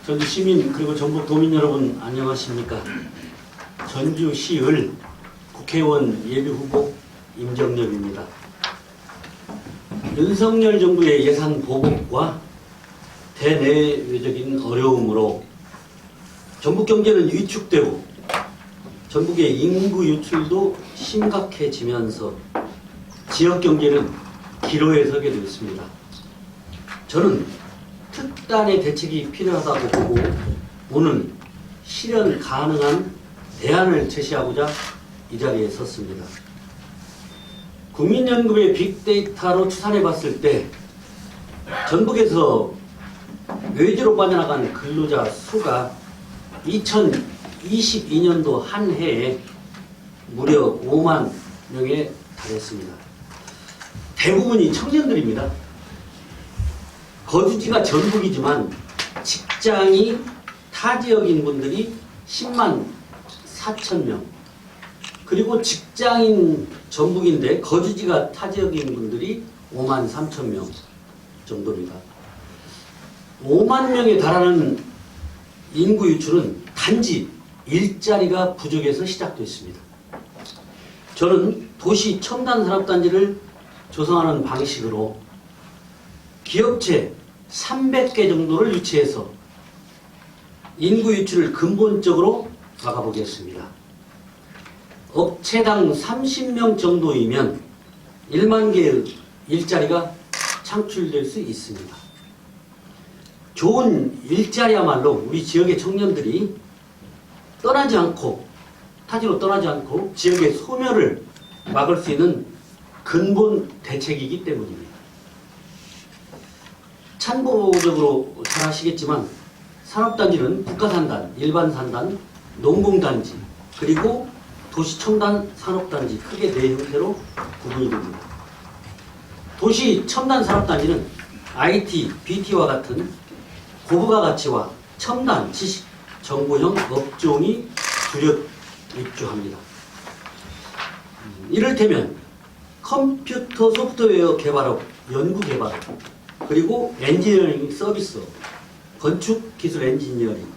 전주 시민 그리고 전국 도민 여러분 안녕하십니까. 전주시을 국회의원 예비후보 임정엽입니다. 윤석열 정부의 예산 보복과 대내외적인 어려움으로 전북 경제는 위축되고 전북의 인구 유출도 심각해지면서 지역 경제는 기로에 서게 되었습니다. 저는 특단의 대책이 필요하다고 보고 오늘 실현 가능한 대안을 제시하고자 이 자리에 섰습니다. 국민연금의 빅데이터로 추산해 봤을 때 전북에서 외주로 빠져나간 근로자 수가 2022년도 한 해에 무려 5만 명에 달했습니다. 대부분이 청년들입니다. 거주지가 전북이지만 직장이 타 지역인 분들이 10만 4천 명, 그리고 직장인 전북인데 거주지가 타 지역인 분들이 5만 3천 명 정도입니다. 5만 명에 달하는 인구 유출은 단지 일자리가 부족해서 시작됐습니다. 저는 도시 첨단 산업단지를 조성하는 방식으로 기업체 300개 정도를 유치해서 인구 유출을 근본적으로 막아보겠습니다. 업체당 30명 정도이면 1만 개의 일자리가 창출될 수 있습니다. 좋은 일자리야말로 우리 지역의 청년들이 떠나지 않고, 타지로 떠나지 않고 지역의 소멸을 막을 수 있는 근본 대책이기 때문입니다. 참고적으로 잘 아시겠지만 산업단지는 국가산단, 일반산단, 농공단지, 그리고 도시첨단 산업단지 크게 네 형태로 구분이 됩니다. 도시첨단 산업단지는 IT, BT와 같은 고부가 가치와 첨단 지식, 정보형 업종이 주력 입주합니다. 이를테면 컴퓨터 소프트웨어 개발업, 연구개발업, 그리고 엔지니어링 서비스업, 건축기술 엔지니어링,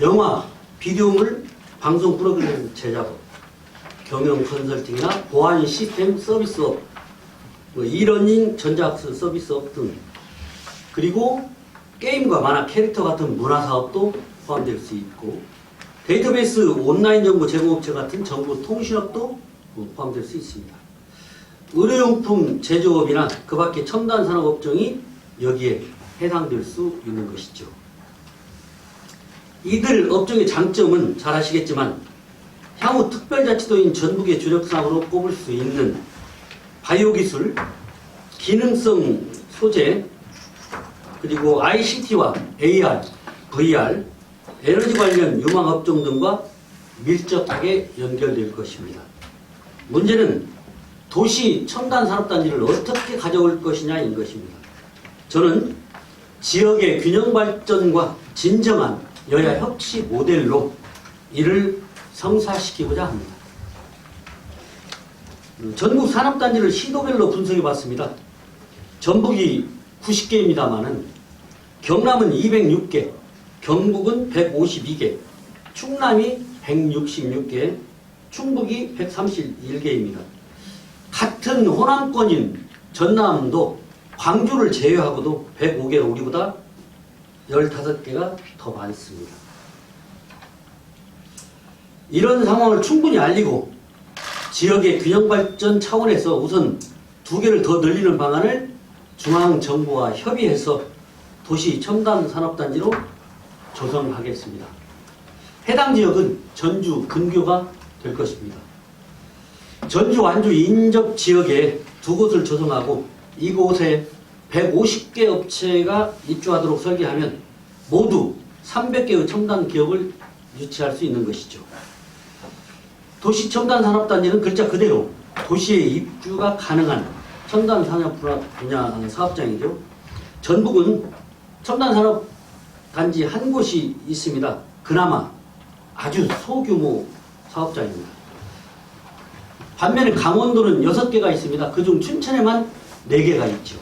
영화, 비디오물, 방송 프로그램 제작업, 경영 컨설팅이나 보안 시스템 서비스업, 이러닝 전자학습 서비스업 등, 그리고 게임과 만화 캐릭터 같은 문화사업도 포함될 수 있고, 데이터베이스 온라인 정보 제공업체 같은 정보 통신업도 포함될 수 있습니다. 의료용품 제조업이나 그 밖의 첨단 산업업종이 여기에 해당될 수 있는 것이죠. 이들 업종의 장점은 잘 아시겠지만 향후 특별자치도인 전북의 주력사업으로 꼽을 수 있는 바이오기술, 기능성 소재, 그리고 ICT와 AR, VR, 에너지 관련 유망업종 등과 밀접하게 연결될 것입니다. 문제는 도시 첨단 산업단지를 어떻게 가져올 것이냐인 것입니다. 저는 지역의 균형 발전과 진정한 여야 협치 모델로 이를 성사시키고자 합니다. 전국 산업단지를 시도별로 분석해 봤습니다. 전북이 90개입니다만은 경남은 206개, 경북은 152개, 충남이 166개, 충북이 131개입니다. 같은 호남권인 전남도 광주를 제외하고도 105개로 우리보다 15개가 더 많습니다. 이런 상황을 충분히 알리고 지역의 균형 발전 차원에서 우선 2개를 더 늘리는 방안을 중앙정부와 협의해서 도시 첨단 산업단지로 조성하겠습니다. 해당 지역은 전주 근교가 될 것입니다. 전주 완주 인접 지역에 2곳을 조성하고 이곳에 150개 업체가 입주하도록 설계하면 모두 300개의 첨단 기업을 유치할 수 있는 것이죠. 도시 첨단 산업단지는 글자 그대로 도시에 입주가 가능한 첨단 산업 분야 사업장이죠. 전북은 첨단 산업단지 한 곳이 있습니다. 그나마 아주 소규모 사업장입니다. 반면에 강원도는 6개가 있습니다. 그중 춘천에만 4개가 있죠.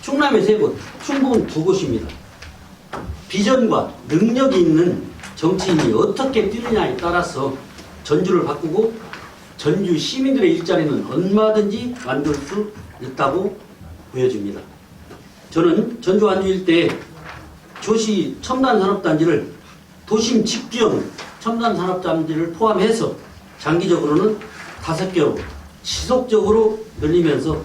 충남에 3곳, 충북은 2곳입니다. 비전과 능력이 있는 정치인이 어떻게 뛰느냐에 따라서 전주를 바꾸고 전주 시민들의 일자리는 얼마든지 만들 수 있다고 보여집니다. 저는 전주 완주 일대에 조시 첨단산업단지를 도심 직규형 첨단산업단지를 포함해서 장기적으로는 5개로 지속적으로 늘리면서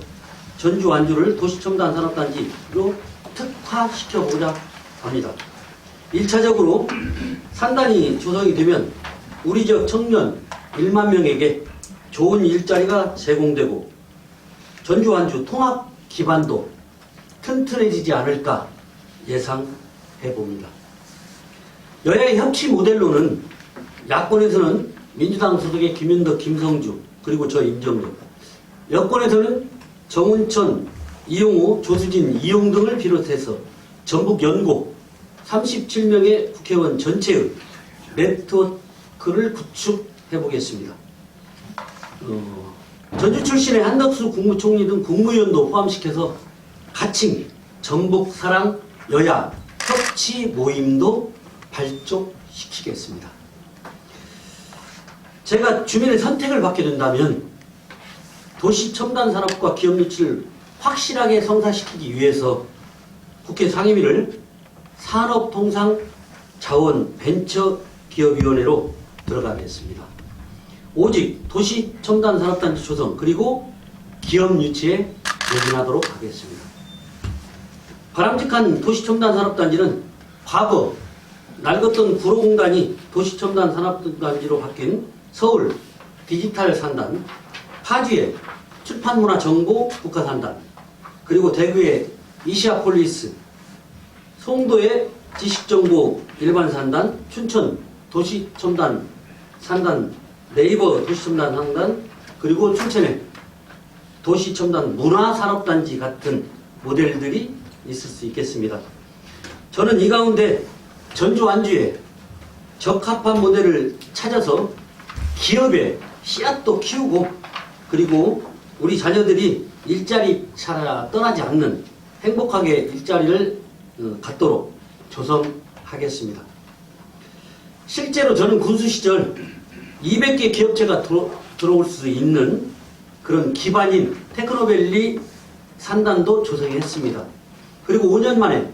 전주 완주를 도시첨단산업단지로 특화시켜보고자 합니다. 1차적으로 산단이 조성이 되면 우리 지역 청년 1만 명에게 좋은 일자리가 제공되고 전주 완주 통합 기반도 튼튼해지지 않을까 예상해 봅니다. 여야의 협치 모델로는 야권에서는 민주당 소속의 김윤덕, 김성주, 그리고 저 임정근, 여권에서는 정운천, 이용호, 조수진, 이용 등을 비롯해서 전북 연고 37명의 국회의원 전체의 네트워크를 구축해 보겠습니다. 전주 출신의 한덕수 국무총리 등 국무위원도 포함시켜서 가칭 전북사랑 여야 협치 모임도 발족시키겠습니다. 제가 주민의 선택을 받게 된다면 도시 첨단 산업과 기업 유치를 확실하게 성사시키기 위해서 국회 상임위를 산업통상자원벤처기업위원회로 들어가겠습니다. 오직 도시 첨단 산업단지 조성 그리고 기업 유치에 매진하도록 하겠습니다. 바람직한 도시 첨단 산업단지는 과거 낡았던 구로공단이 도시 첨단 산업단지로 바뀐 서울 디지털 산단, 파주의 출판문화정보 국가산단, 그리고 대구의 이시아폴리스, 송도의 지식정보 일반산단, 춘천 도시첨단 산단, 네이버 도시첨단 산단, 그리고 춘천의 도시첨단 문화산업단지 같은 모델들이 있을 수 있겠습니다. 저는 이 가운데 전주 완주에 적합한 모델을 찾아서 기업의 씨앗도 키우고 그리고 우리 자녀들이 일자리 찾아 떠나지 않는 행복하게 일자리를 갖도록 조성하겠습니다. 실제로 저는 군수 시절 200개 기업체가 들어올 수 있는 그런 기반인 테크노밸리 산단도 조성했습니다. 그리고 5년 만에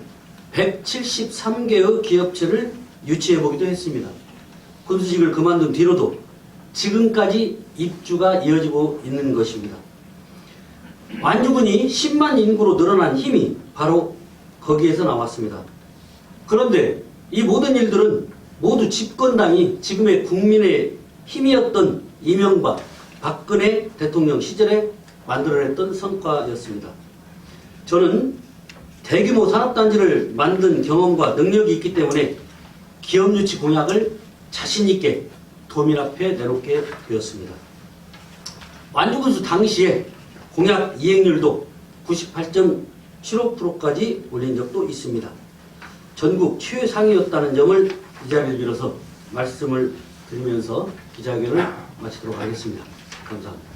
173개의 기업체를 유치해보기도 했습니다. 군수직을 그만둔 뒤로도 지금까지 입주가 이어지고 있는 것입니다. 완주군이 10만 인구로 늘어난 힘이 바로 거기에서 나왔습니다. 그런데 이 모든 일들은 모두 집권당이 지금의 국민의 힘이었던 이명박, 박근혜 대통령 시절에 만들어냈던 성과였습니다. 저는 대규모 산업단지를 만든 경험과 능력이 있기 때문에 기업 유치 공약을 자신있게 도민 앞에 내놓게 되었습니다. 완주군수 당시에 공약 이행률도 98.75%까지 올린 적도 있습니다. 전국 최상위였다는 점을 이 자리를 빌어서 말씀을 드리면서 기자회견을 마치도록 하겠습니다. 감사합니다.